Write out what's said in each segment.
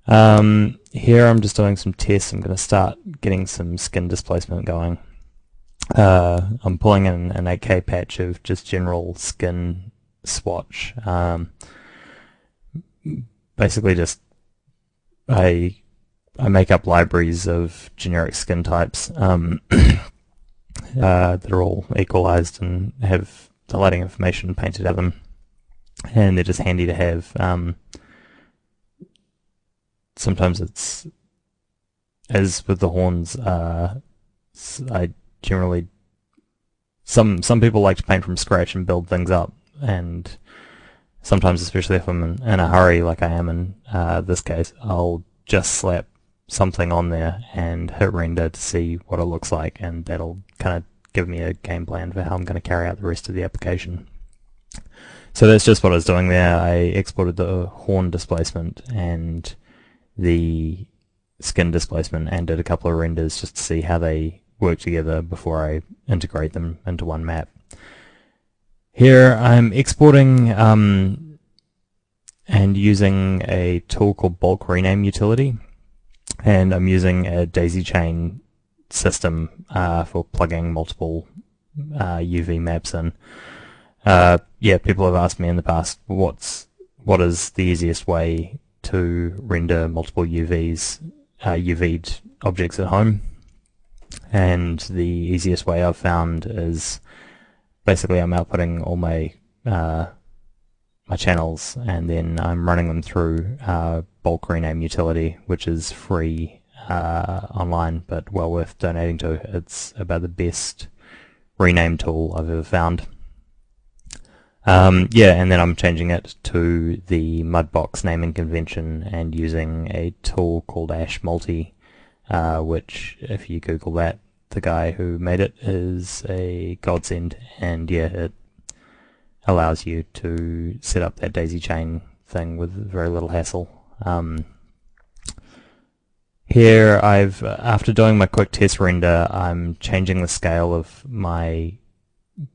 Here I'm just doing some tests. I'm going to start getting some skin displacement going. I'm pulling in an 8K patch of just general skin swatch. Basically just I make up libraries of generic skin types that are all equalized and have the lighting information painted out of them, and they're just handy to have. Sometimes it's, as with the horns, I generally, some people like to paint from scratch and build things up, and sometimes, especially if I'm in a hurry like I am in this case, I'll just slap something on there and hit render to see what it looks like, and that'll kind of give me a game plan for how I'm going to carry out the rest of the application. So that's just what I was doing there. I exported the horn displacement and the skin displacement and did a couple of renders just to see how they work together before I integrate them into one map. Here I'm exporting and using a tool called bulk rename utility, and I'm using a daisy chain system for plugging multiple UV maps in. Yeah, people have asked me in the past what is the easiest way to render multiple UV'd objects at home, and the easiest way I've found is basically I'm outputting all my my channels, and then I'm running them through bulk rename utility, which is free online, but well worth donating to. It's about the best rename tool I've ever found. Yeah, and then I'm changing it to the Mudbox naming convention and using a tool called Ash Multi, which, if you Google that, the guy who made it is a godsend, and yeah, it allows you to set up that daisy chain thing with very little hassle. Here after doing my quick test render, I'm changing the scale of my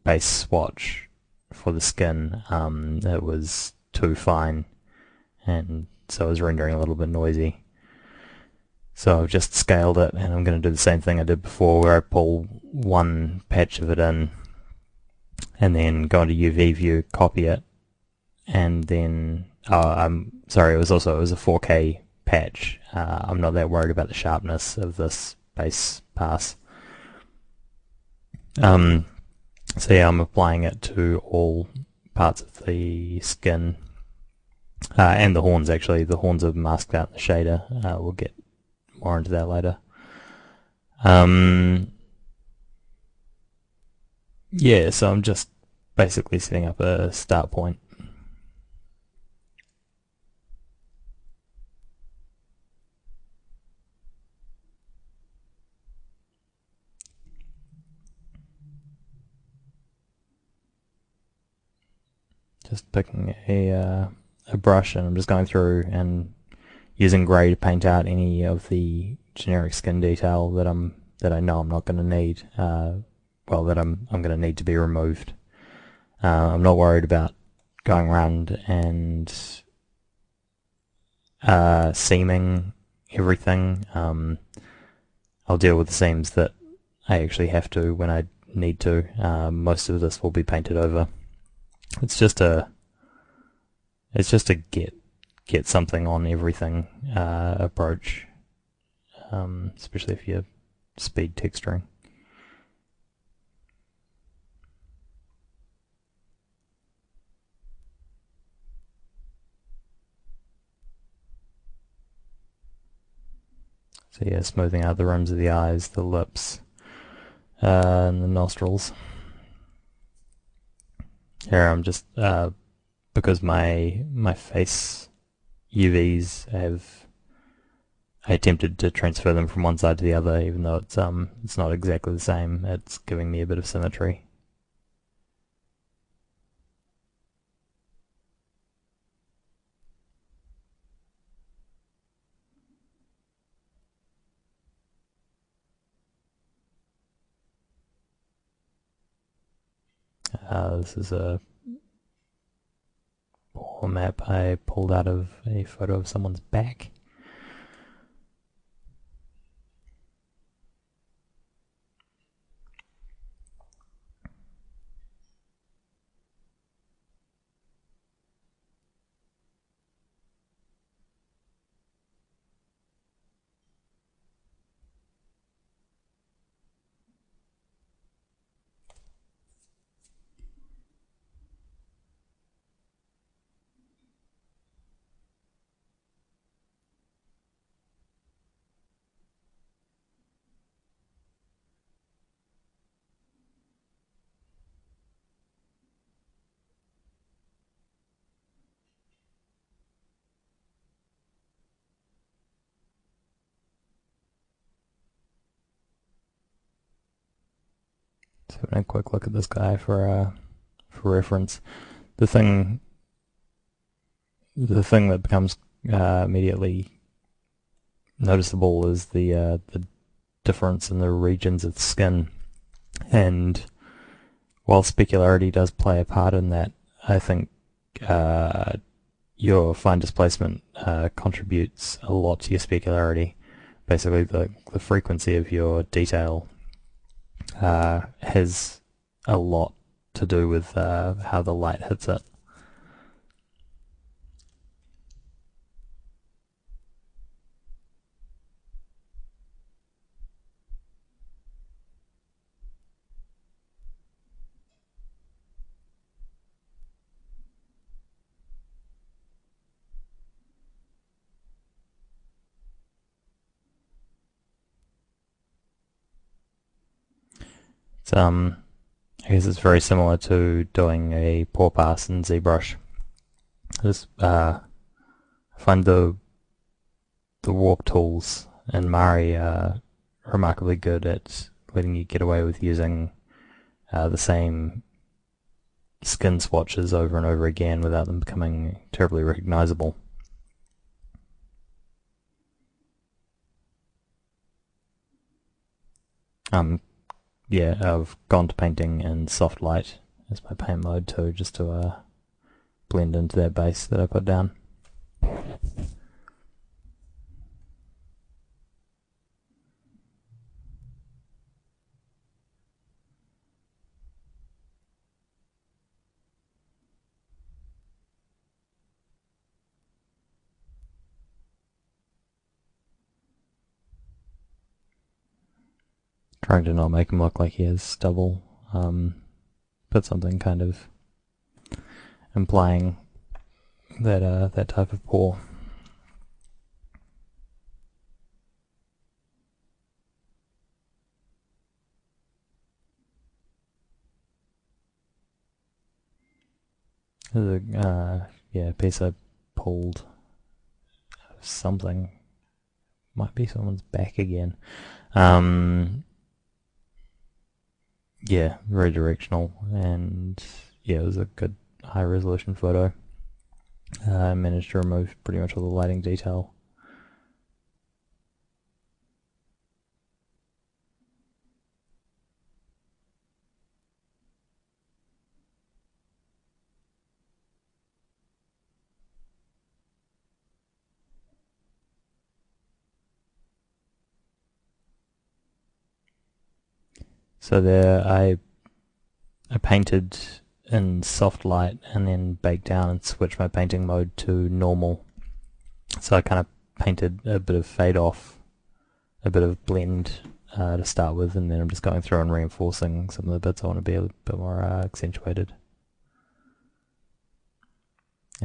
base swatch for the skin. It was too fine, and so it was rendering a little bit noisy. So I've just scaled it, and I'm going to do the same thing I did before, where I pull one patch of it in and then go into UV view, copy it, and then I'm sorry, it was a 4K patch. I'm not that worried about the sharpness of this base pass. So yeah, I'm applying it to all parts of the skin and the horns. Actually, the horns are masked out in the shader. We'll get more into that later. Yeah, so I'm just basically setting up a start point. Just picking a brush, and I'm just going through and using grey to paint out any of the generic skin detail that I know I'm not going to need. Well, that I'm going to need to be removed. I'm not worried about going around and seaming everything. I'll deal with the seams that I actually have to when I need to. Most of this will be painted over. It's just a get something on everything approach, especially if you're speed texturing. So yeah, smoothing out the rims of the eyes, the lips, and the nostrils. Here I'm just, because my face UVs I attempted to transfer them from one side to the other, even though it's not exactly the same. It's giving me a bit of symmetry. This is a poor map I pulled out of a photo of someone's back. So having a quick look at this guy for reference. The thing that becomes immediately noticeable is the difference in the regions of the skin, and while specularity does play a part in that, I think your fine displacement contributes a lot to your specularity. Basically, the frequency of your detail has a lot to do with how the light hits it. It's, I guess it's very similar to doing a pour pass in ZBrush. I just find the warp tools in Mari remarkably good at letting you get away with using the same skin swatches over and over again without them becoming terribly recognizable. Yeah, I've gone to painting in soft light as my paint mode too, just to blend into that base that I put down. Trying to not make him look like he has stubble, but something kind of implying that that type of pour. There's a piece I pulled something. Might be someone's back again. Yeah, very directional, and yeah, it was a good high resolution photo. I managed to remove pretty much all the lighting detail. So there, I painted in soft light and then baked down and switched my painting mode to normal. So I kind of painted a bit of fade off, a bit of blend to start with, and then I'm just going through and reinforcing some of the bits I want to be a bit more accentuated.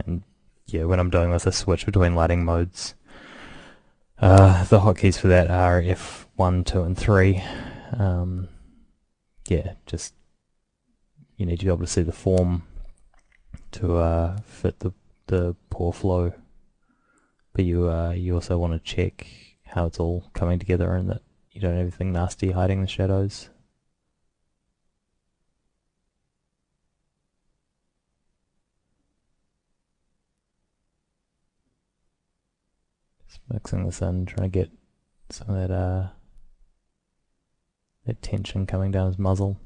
And yeah, when I'm doing this, I switch between lighting modes. The hotkeys for that are F1, 2, and 3. Yeah, just you need to be able to see the form to fit the pour flow, but you also want to check how it's all coming together and that you don't have anything nasty hiding the shadows. Just mixing this in, trying to get some of that tension coming down his muzzle.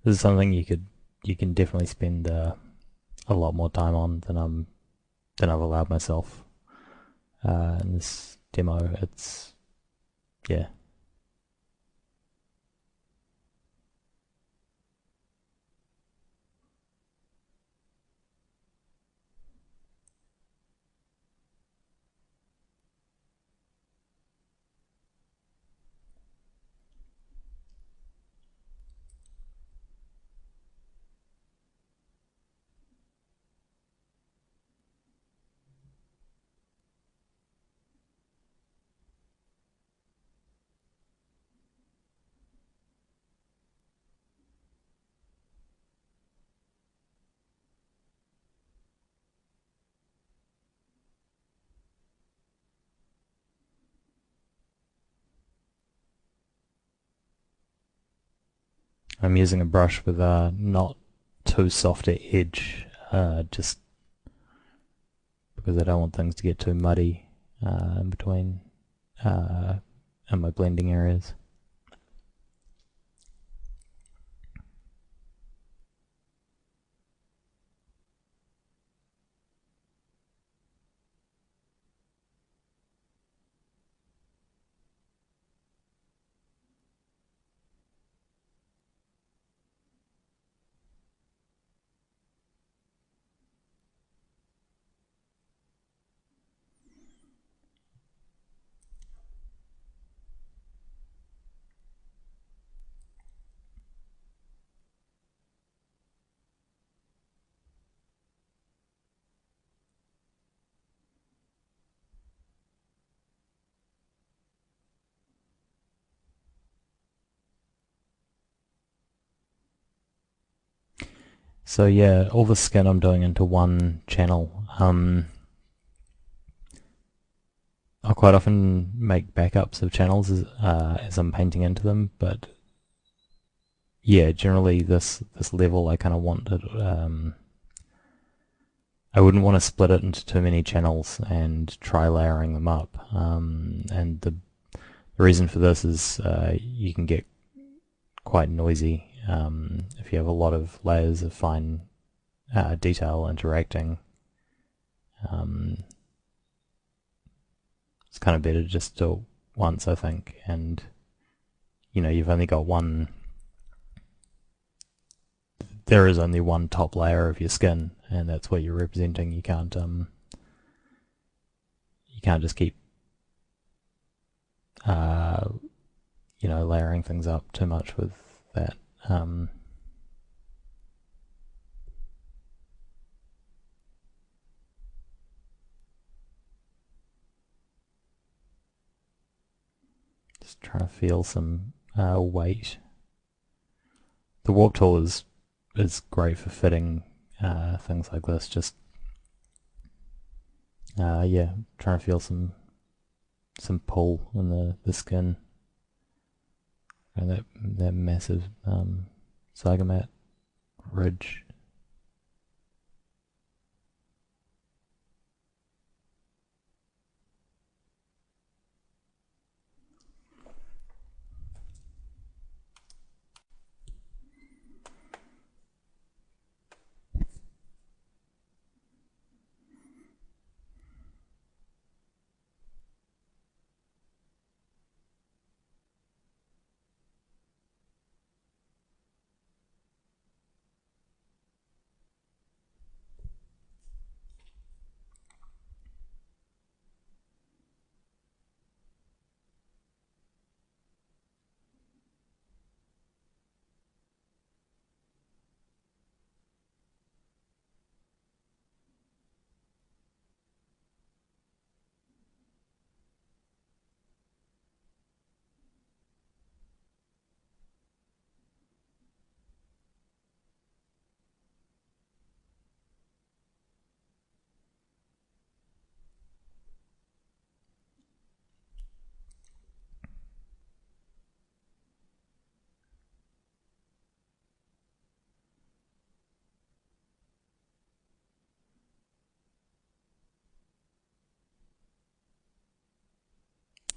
This is something you can definitely spend a lot more time on than I've allowed myself in this demo. It's yeah. I'm using a brush with a not too soft an edge, just because I don't want things to get too muddy in between in my blending areas. So yeah, all the skin I'm doing into one channel. I'll quite often make backups of channels as I'm painting into them, but yeah, generally this level I kind of want it. I wouldn't want to split it into too many channels and try layering them up. And the reason for this is you can get quite noisy if you have a lot of layers of fine detail interacting. It's kind of better to just do it once, I think, and you've only got one. There is only one top layer of your skin, and that's what you're representing. You can't just keep layering things up too much with that. Just trying to feel some weight. The warp tool is great for fitting things like this. Just yeah, trying to feel some pull in the skin, and that massive Zygomat ridge.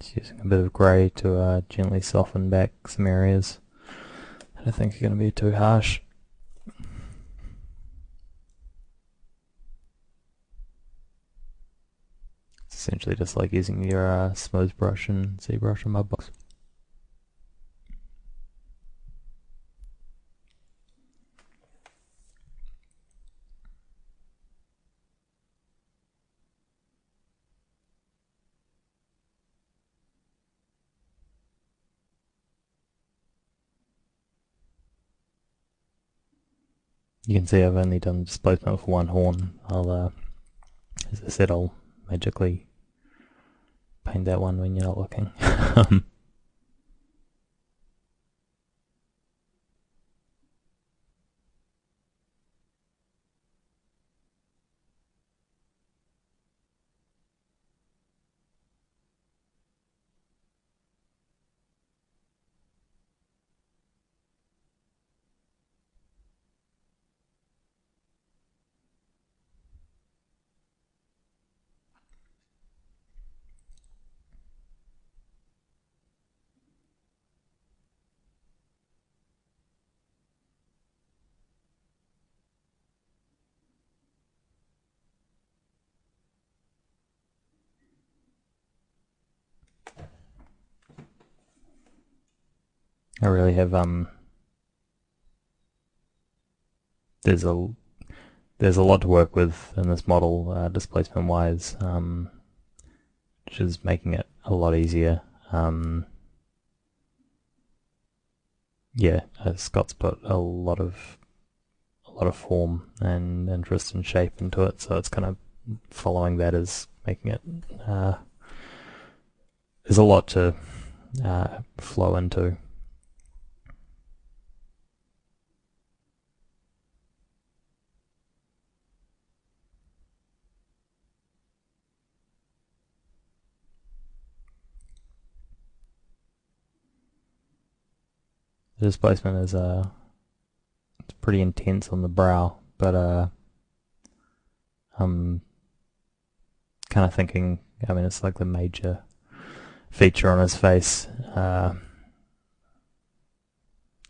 Just using a bit of grey to gently soften back some areas I don't think are going to be too harsh. It's essentially just like using your smooth brush and ZBrush in my box. You can see I've only done displacement for one horn. As I said, I'll magically paint that one when you're not looking. I really have there's a lot to work with in this model, displacement wise, which is making it a lot easier. Yeah, Scott's put a lot of form and interest and shape into it, so it's kind of following that is making it. There's a lot to flow into. The displacement is it's pretty intense on the brow, but I'm kind of thinking, I mean, it's like the major feature on his face. He's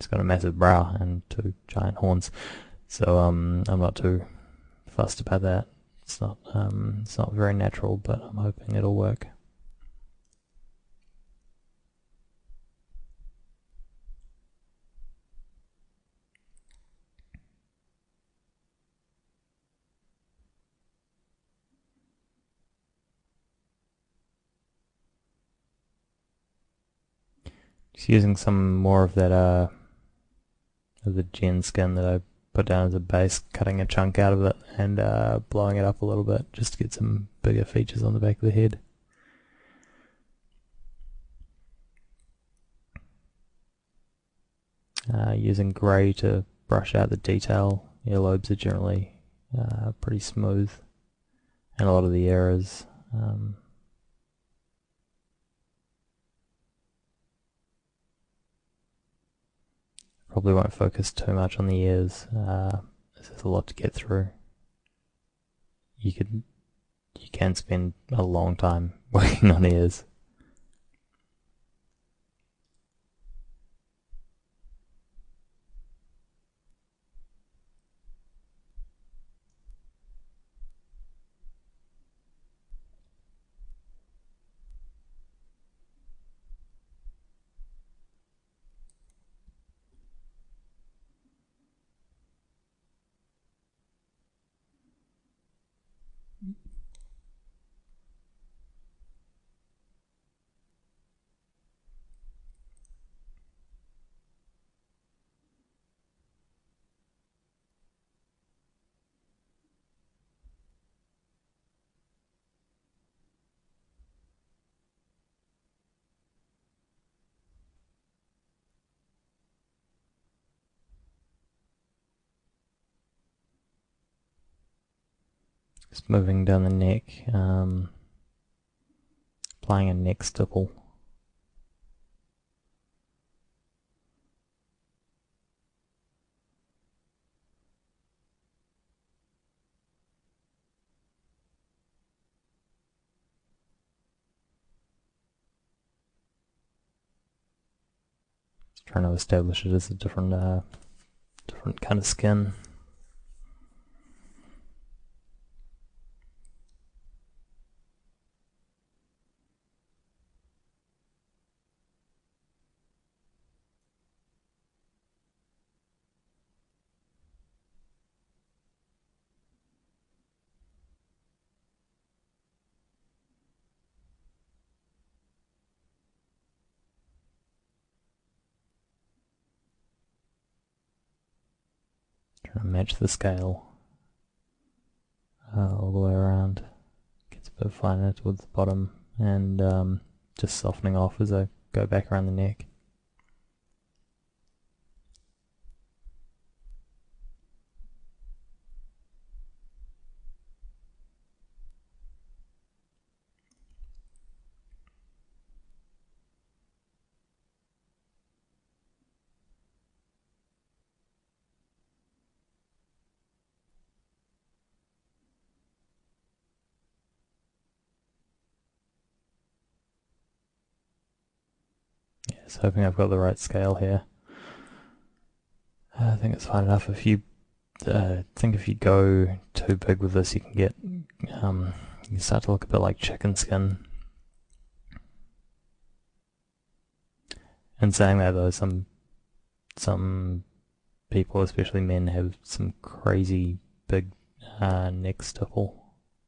got a massive brow and two giant horns, so I'm not too fussed about that. It's not very natural, but I'm hoping it'll work. Just using some more of that of the gen skin that I put down as a base, cutting a chunk out of it and blowing it up a little bit just to get some bigger features on the back of the head. Using grey to brush out the detail. Earlobes are generally pretty smooth, and a lot of the errors. Probably won't focus too much on the ears. There's a lot to get through. You can spend a long time working on ears. Just moving down the neck, applying a neck stipple. Just trying to establish it as a different kind of skin. Trying to match the scale all the way around. Gets a bit finer towards the bottom, and just softening off as I go back around the neck. Just hoping I've got the right scale here. I think it's fine enough. If you think if you go too big with this, you can get you start to look a bit like chicken skin. And saying that, though, some some people, especially men, have some crazy big neck stipple,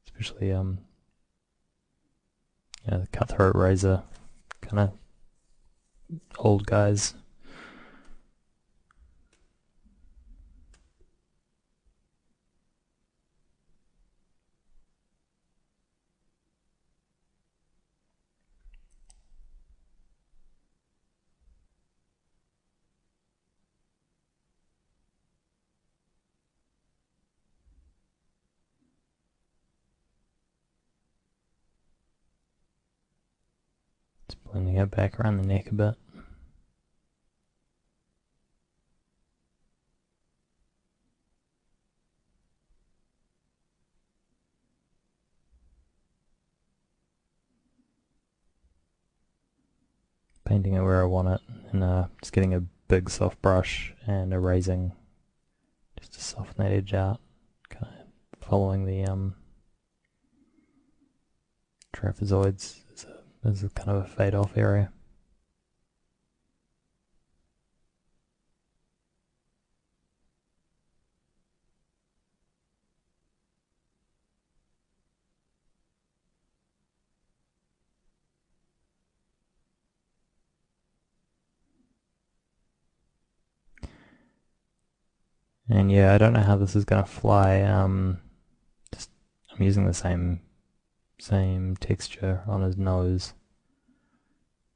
especially the cutthroat razor kind of old guys. Just blending it back around the neck a bit. Painting it where I want it, and just getting a big soft brush and erasing just to soften that edge out, kind of following the trapezoids as a kind of a fade off area. And yeah, I don't know how this is going to fly. Just I'm using the same texture on his nose,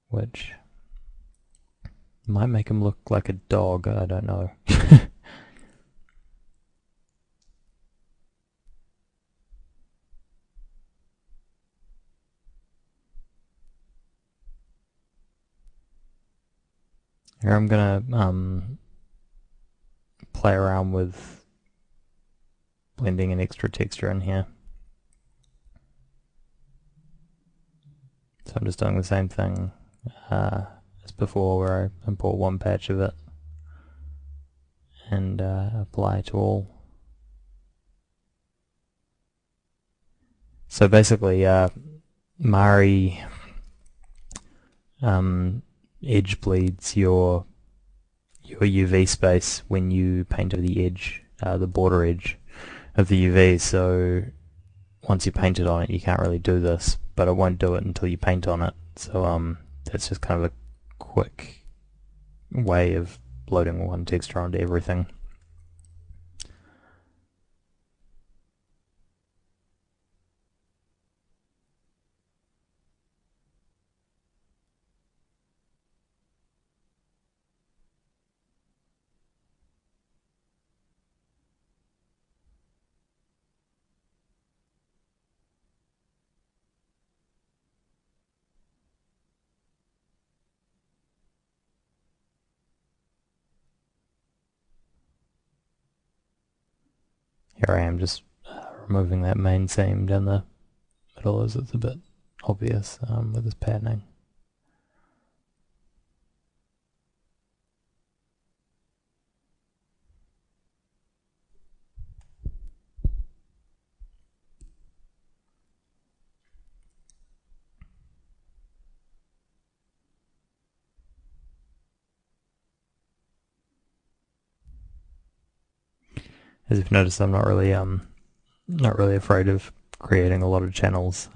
which might make him look like a dog. I don't know. Here I'm gonna play around with blending an extra texture in here. So I'm just doing the same thing as before, where I import one patch of it and apply to all. So basically, Mari edge bleeds your UV space when you paint over the edge, the border edge of the UV. So once you painted on it, you can't really do this, but it won't do it until you paint on it. So that's just kind of a quick way of loading one texture onto everything. Here I am just removing that main seam down the middle as it's a bit obvious with this patterning. As you've noticed, I'm not really afraid of creating a lot of channels.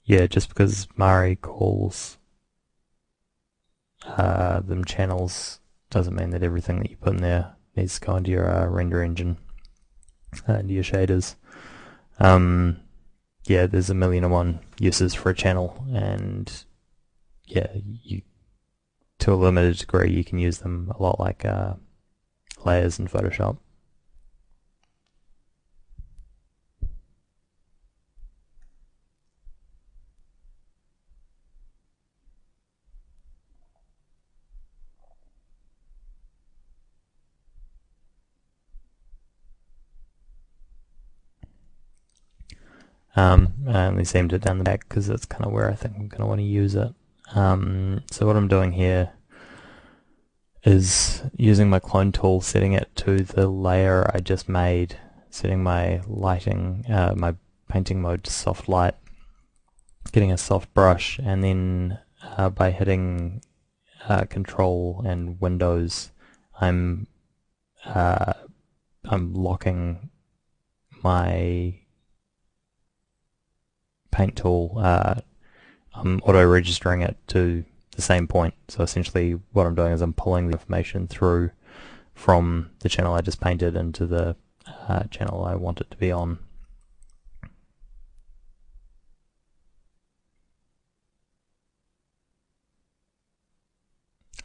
Yeah, just because Mari calls them channels doesn't mean that everything that you put in there needs to go into your render engine, into your shaders. Yeah, there's a million and one uses for a channel, and yeah, to a limited degree you can use them a lot like layers in Photoshop. I only seamed it down the back because that's kind of where I think I'm going to want to use it. So what I'm doing here is using my clone tool, setting it to the layer I just made, setting my lighting, my painting mode to soft light, getting a soft brush, and then by hitting Control and Windows, I'm uh, I'm locking my paint tool. I'm auto-registering it to the same point. So essentially what I'm doing is I'm pulling the information through from the channel I just painted into the channel I want it to be on. I'm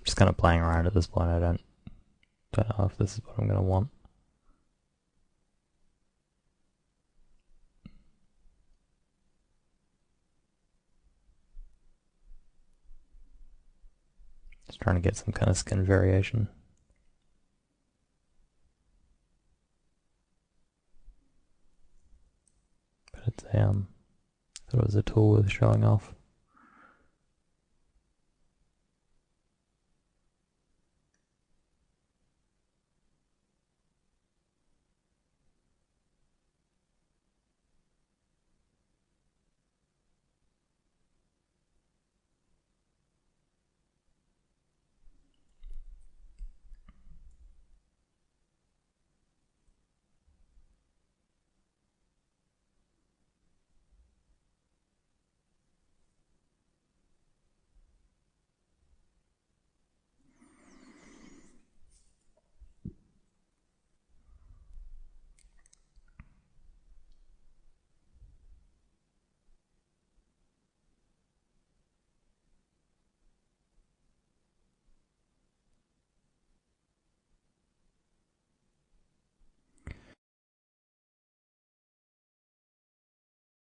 just kind of playing around at this point. I don't know if this is what I'm going to want. Just trying to get some kind of skin variation. But it's thought it was a tool worth showing off.